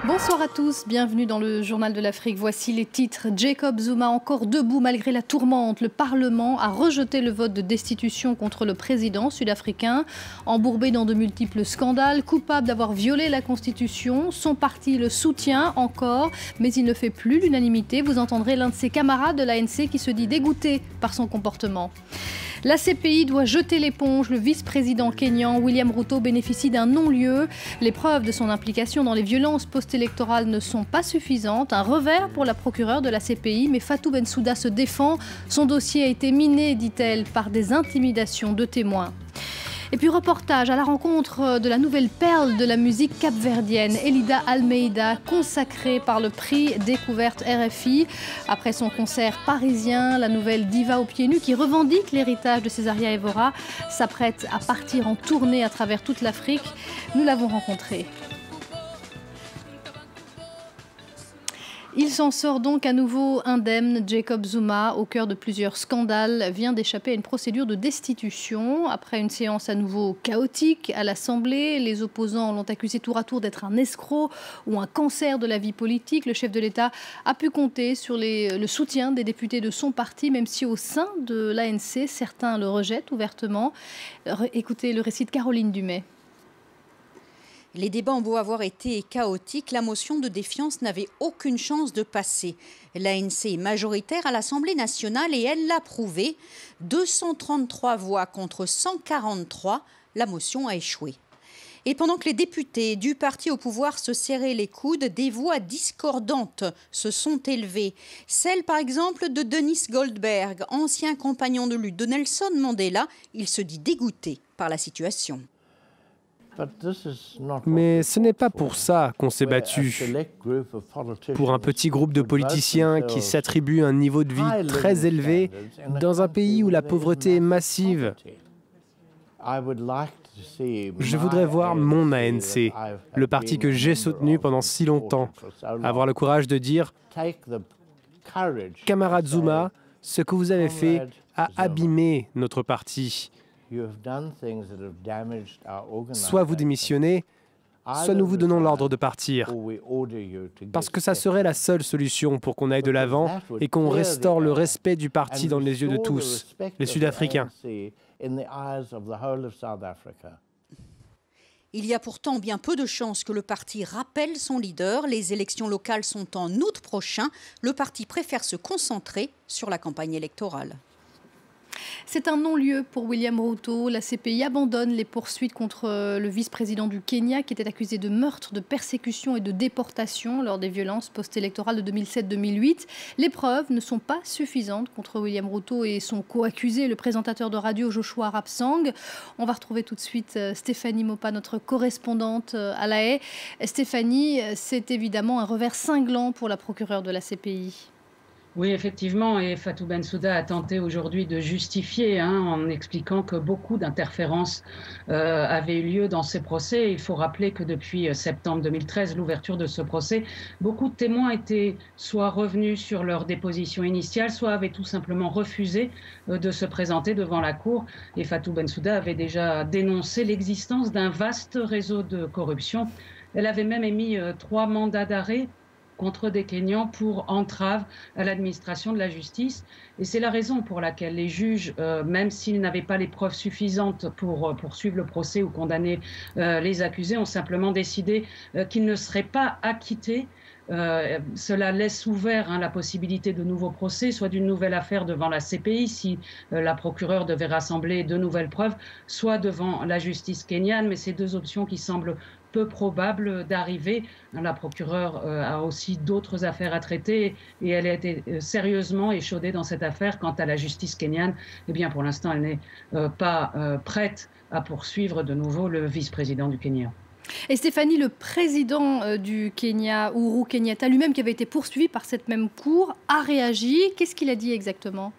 Bonsoir à tous, bienvenue dans le Journal de l'Afrique. Voici les titres. Jacob Zuma encore debout malgré la tourmente. Le Parlement a rejeté le vote de destitution contre le président sud-africain. Embourbé dans de multiples scandales, coupable d'avoir violé la Constitution, son parti le soutient encore, mais il ne fait plus l'unanimité. Vous entendrez l'un de ses camarades de l'ANC qui se dit dégoûté par son comportement. La CPI doit jeter l'éponge. Le vice-président kényan William Ruto bénéficie d'un non-lieu. Les preuves de son implication dans les violences post-électorales ne sont pas suffisantes. Un revers pour la procureure de la CPI, mais Fatou Bensouda se défend. Son dossier a été miné, dit-elle, par des intimidations de témoins. Et puis reportage à la rencontre de la nouvelle perle de la musique capverdienne, Elida Almeida, consacrée par le prix Découverte RFI. Après son concert parisien, la nouvelle diva aux pieds nus qui revendique l'héritage de Césaria Evora s'apprête à partir en tournée à travers toute l'Afrique. Nous l'avons rencontrée. Il s'en sort donc à nouveau indemne. Jacob Zuma, au cœur de plusieurs scandales, vient d'échapper à une procédure de destitution. Après une séance à nouveau chaotique à l'Assemblée, les opposants l'ont accusé tour à tour d'être un escroc ou un cancer de la vie politique. Le chef de l'État a pu compter sur le soutien des députés de son parti, même si au sein de l'ANC, certains le rejettent ouvertement. Écoutez le récit de Caroline Dumais. Les débats ont beau avoir été chaotiques, la motion de défiance n'avait aucune chance de passer. L'ANC est majoritaire à l'Assemblée nationale et elle l'a prouvé. 233 voix contre 143, la motion a échoué. Et pendant que les députés du parti au pouvoir se serraient les coudes, des voix discordantes se sont élevées. Celle par exemple de Denis Goldberg, ancien compagnon de lutte de Nelson Mandela. Il se dit dégoûté par la situation. Mais ce n'est pas pour ça qu'on s'est battu. Pour un petit groupe de politiciens qui s'attribuent un niveau de vie très élevé dans un pays où la pauvreté est massive. Je voudrais voir mon ANC, le parti que j'ai soutenu pendant si longtemps, avoir le courage de dire « Camarade Zuma, ce que vous avez fait a abîmé notre parti. Soit vous démissionnez, soit nous vous donnons l'ordre de partir. Parce que ça serait la seule solution pour qu'on aille de l'avant et qu'on restaure le respect du parti dans les yeux de tous, les Sud-Africains. » Il y a pourtant bien peu de chances que le parti rappelle son leader. Les élections locales sont en août prochain. Le parti préfère se concentrer sur la campagne électorale. C'est un non-lieu pour William Ruto. La CPI abandonne les poursuites contre le vice-président du Kenya qui était accusé de meurtre, de persécution et de déportation lors des violences post-électorales de 2007-2008. Les preuves ne sont pas suffisantes contre William Ruto et son co-accusé, le présentateur de radio Joshua Rapsang. On va retrouver tout de suite Stéphanie Mopa, notre correspondante à La Haye. Stéphanie, c'est évidemment un revers cinglant pour la procureure de la CPI. Oui, effectivement, et Fatou Bensouda a tenté aujourd'hui de justifier en expliquant que beaucoup d'interférences avaient eu lieu dans ces procès. Il faut rappeler que depuis septembre 2013, l'ouverture de ce procès, beaucoup de témoins étaient soit revenus sur leur déposition initiale, soit avaient tout simplement refusé de se présenter devant la cour. Et Fatou Bensouda avait déjà dénoncé l'existence d'un vaste réseau de corruption. Elle avait même émis 3 mandats d'arrêt contre des Kenyans pour entrave à l'administration de la justice. Et c'est la raison pour laquelle les juges, même s'ils n'avaient pas les preuves suffisantes pour poursuivre le procès ou condamner les accusés, ont simplement décidé qu'ils ne seraient pas acquittés. Cela laisse ouvert la possibilité de nouveaux procès, soit d'une nouvelle affaire devant la CPI si la procureure devait rassembler de nouvelles preuves, soit devant la justice kenyane. Mais ces deux options qui semblent peu probable d'arriver. La procureure a aussi d'autres affaires à traiter et elle a été sérieusement échaudée dans cette affaire. Quant à la justice kenyane, eh bien pour l'instant, elle n'est pas prête à poursuivre de nouveau le vice-président du Kenya. Et Stéphanie, le président du Kenya, Uhuru Kenyatta, lui-même qui avait été poursuivi par cette même cour, a réagi. Qu'est-ce qu'il a dit exactement ?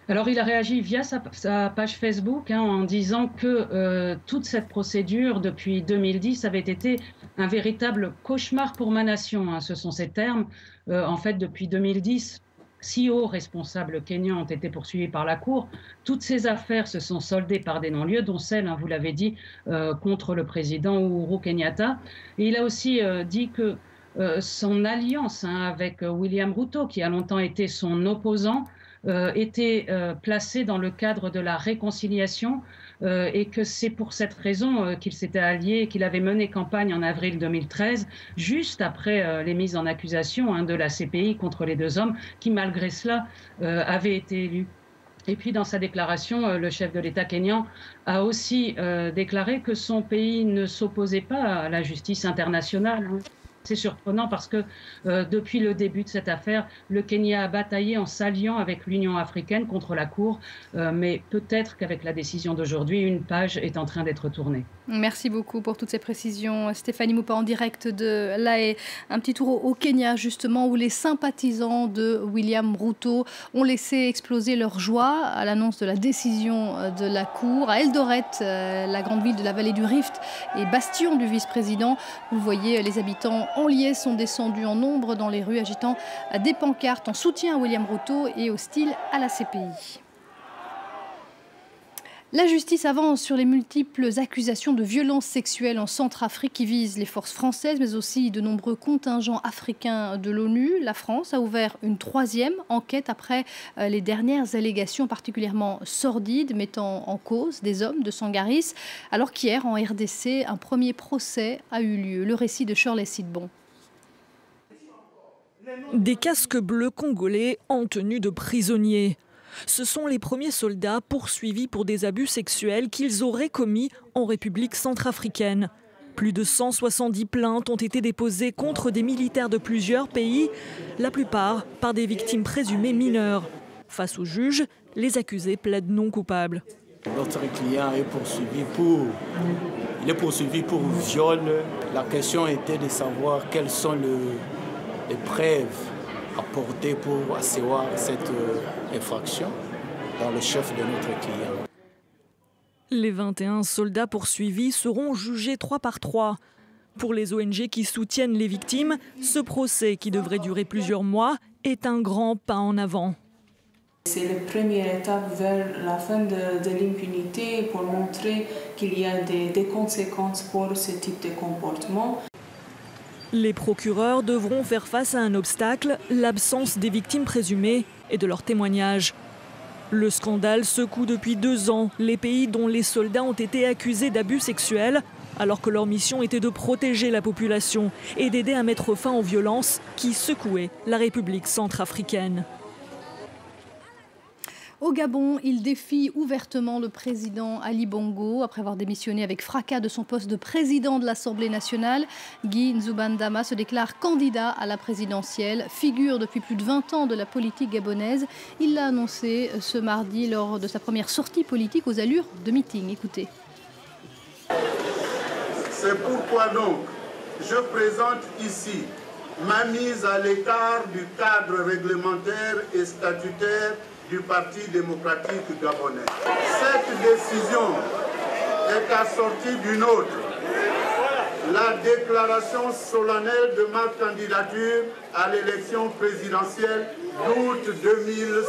Alors, il a réagi via sa page Facebook en disant que toute cette procédure depuis 2010 avait été un véritable cauchemar pour ma nation. Ce sont ces termes. En fait, depuis 2010, 6 hauts responsables kenyans ont été poursuivis par la Cour. Toutes ces affaires se sont soldées par des non-lieux, dont celle, vous l'avez dit, contre le président Uhuru Kenyatta. Et il a aussi dit que son alliance avec William Ruto, qui a longtemps été son opposant, était placé dans le cadre de la réconciliation et que c'est pour cette raison qu'il s'était allié et qu'il avait mené campagne en avril 2013, juste après les mises en accusation de la CPI contre les deux hommes qui, malgré cela, avaient été élus. Et puis, dans sa déclaration, le chef de l'État kényan a aussi déclaré que son pays ne s'opposait pas à la justice internationale. C'est surprenant parce que depuis le début de cette affaire, le Kenya a bataillé en s'alliant avec l'Union africaine contre la Cour, mais peut-être qu'avec la décision d'aujourd'hui, une page est en train d'être tournée. Merci beaucoup pour toutes ces précisions. Stéphanie Moupa en direct de La Haye. Un petit tour au Kenya justement où les sympathisants de William Ruto ont laissé exploser leur joie à l'annonce de la décision de la Cour. À Eldoret, la grande ville de la vallée du Rift et bastion du vice-président, vous le voyez, les habitants en liesse sont descendus en nombre dans les rues agitant des pancartes en soutien à William Ruto et hostiles à la CPI. La justice avance sur les multiples accusations de violences sexuelles en Centrafrique qui visent les forces françaises, mais aussi de nombreux contingents africains de l'ONU. La France a ouvert une troisième enquête après les dernières allégations particulièrement sordides mettant en cause des hommes de Sangaris, alors qu'hier, en RDC, un premier procès a eu lieu. Le récit de Shirley Sidbon. Des casques bleus congolais en tenue de prisonniers. Ce sont les premiers soldats poursuivis pour des abus sexuels qu'ils auraient commis en République centrafricaine. Plus de 170 plaintes ont été déposées contre des militaires de plusieurs pays, la plupart par des victimes présumées mineures. Face au juge, les accusés plaident non coupables. Notre client est poursuivi pour viol. La question était de savoir quelles sont les preuves apportées pour asseoir cette infraction dans le chef de notre client. Les 21 soldats poursuivis seront jugés 3 par 3. Pour les ONG qui soutiennent les victimes, ce procès, qui devrait durer plusieurs mois, est un grand pas en avant. C'est la première étape vers la fin de l'impunité pour montrer qu'il y a des conséquences pour ce type de comportement. Les procureurs devront faire face à un obstacle, l'absence des victimes présumées et de leurs témoignages. Le scandale secoue depuis 2 ans les pays dont les soldats ont été accusés d'abus sexuels, alors que leur mission était de protéger la population et d'aider à mettre fin aux violences qui secouaient la République centrafricaine. Au Gabon, il défie ouvertement le président Ali Bongo. Après avoir démissionné avec fracas de son poste de président de l'Assemblée nationale, Guy Nzubandama se déclare candidat à la présidentielle. Figure depuis plus de 20 ans de la politique gabonaise. Il l'a annoncé ce mardi lors de sa première sortie politique aux allures de meeting. Écoutez. C'est pourquoi donc je présente ici ma mise à l'écart du cadre réglementaire et statutaire du Parti démocratique gabonais. Cette décision est assortie d'une autre, la déclaration solennelle de ma candidature à l'élection présidentielle d'août 2016.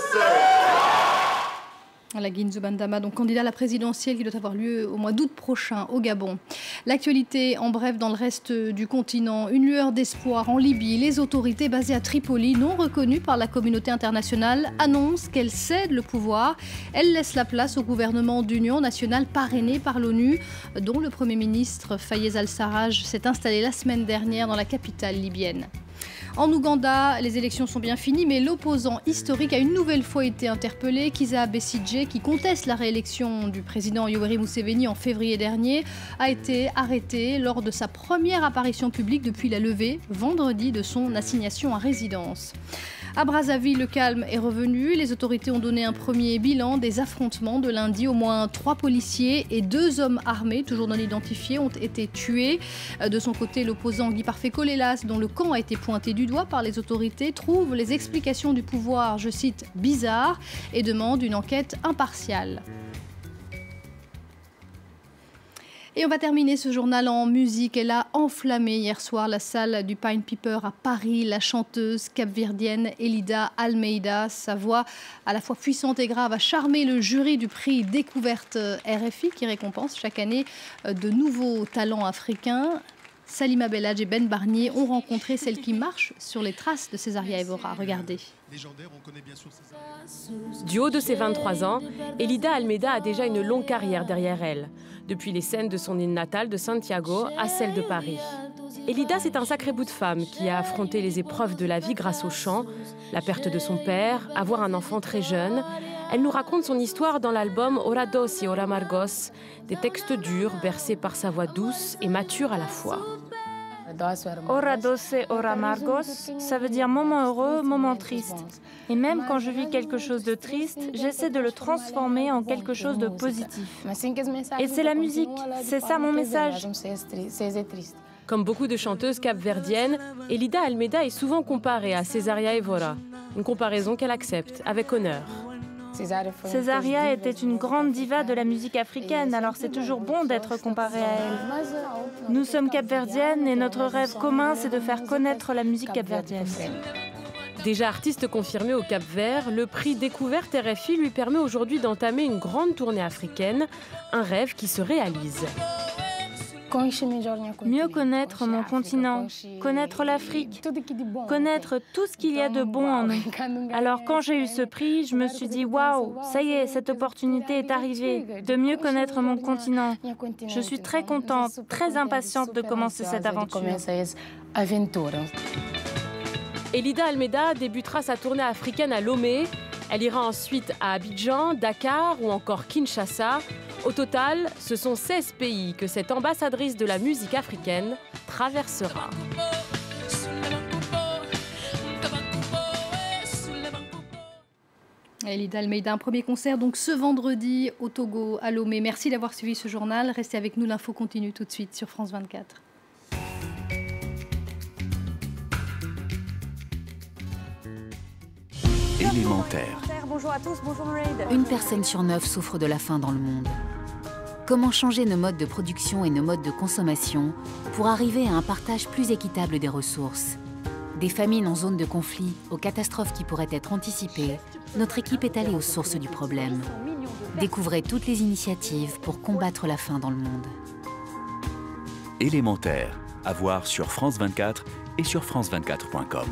La Guy Nzubandama, donc candidat à la présidentielle qui doit avoir lieu au mois d'août prochain au Gabon. L'actualité en bref dans le reste du continent. Une lueur d'espoir en Libye. Les autorités basées à Tripoli, non reconnues par la communauté internationale, annoncent qu'elles cèdent le pouvoir. Elles laissent la place au gouvernement d'union nationale parrainé par l'ONU, dont le Premier ministre Fayez al-Sarraj s'est installé la semaine dernière dans la capitale libyenne. En Ouganda, les élections sont bien finies, mais l'opposant historique a une nouvelle fois été interpellé. Kizza Besigye, qui conteste la réélection du président Yoweri Museveni en février dernier, a été arrêté lors de sa première apparition publique depuis la levée, vendredi, de son assignation à résidence. À Brazzaville, le calme est revenu. Les autorités ont donné un premier bilan des affrontements de lundi. Au moins 3 policiers et 2 hommes armés, toujours non identifiés, ont été tués. De son côté, l'opposant Guy Parfait Colélas, dont le camp a été pointé du doigt par les autorités, trouve les explications du pouvoir, je cite, bizarres et demande une enquête impartiale. Et on va terminer ce journal en musique. Elle a enflammé hier soir la salle du Pine Piper à Paris. La chanteuse capverdienne Elida Almeida, sa voix à la fois puissante et grave, a charmé le jury du prix Découverte RFI qui récompense chaque année de nouveaux talents africains. Salima Bellage et Ben Barnier ont rencontré celle qui marche sur les traces de Césaria Évora. Regardez. Du haut de ses 23 ans, Elida Almeida a déjà une longue carrière derrière elle, depuis les scènes de son île natale de Santiago à celle de Paris. Elida, c'est un sacré bout de femme qui a affronté les épreuves de la vie grâce au chant, la perte de son père, avoir un enfant très jeune. Elle nous raconte son histoire dans l'album Ora dos y Ora Margos, des textes durs bercés par sa voix douce et mature à la fois. Ora doce, ora margos, ça veut dire moment heureux, moment triste. Et même quand je vis quelque chose de triste, j'essaie de le transformer en quelque chose de positif. Et c'est la musique, c'est ça mon message. Comme beaucoup de chanteuses capverdiennes, Elida Almeida est souvent comparée à Césaria Évora, une comparaison qu'elle accepte avec honneur. Césaria était une grande diva de la musique africaine, alors c'est toujours bon d'être comparée à elle. Nous sommes capverdiennes et notre rêve commun, c'est de faire connaître la musique capverdienne. Déjà artiste confirmé au Cap-Vert, le prix Découverte RFI lui permet aujourd'hui d'entamer une grande tournée africaine, un rêve qui se réalise. Mieux connaître mon continent, connaître l'Afrique, connaître tout ce qu'il y a de bon en nous. Alors quand j'ai eu ce prix, je me suis dit « Waouh, ça y est, cette opportunité est arrivée, de mieux connaître mon continent. » Je suis très contente, très impatiente de commencer cette aventure. Elida Almeida débutera sa tournée africaine à Lomé. Elle ira ensuite à Abidjan, Dakar ou encore Kinshasa. Au total, ce sont 16 pays que cette ambassadrice de la musique africaine traversera. Elida Almeida, un premier concert donc ce vendredi au Togo, à Lomé. Merci d'avoir suivi ce journal. Restez avec nous, l'info continue tout de suite sur France 24. Élémentaire. Bonjour à tous, bonjour Mairead. Une personne sur 9 souffre de la faim dans le monde. Comment changer nos modes de production et nos modes de consommation pour arriver à un partage plus équitable des ressources? Des famines en zone de conflit aux catastrophes qui pourraient être anticipées, notre équipe est allée aux sources du problème. Découvrez toutes les initiatives pour combattre la faim dans le monde. Élémentaire, à voir sur France 24 et sur france24.com.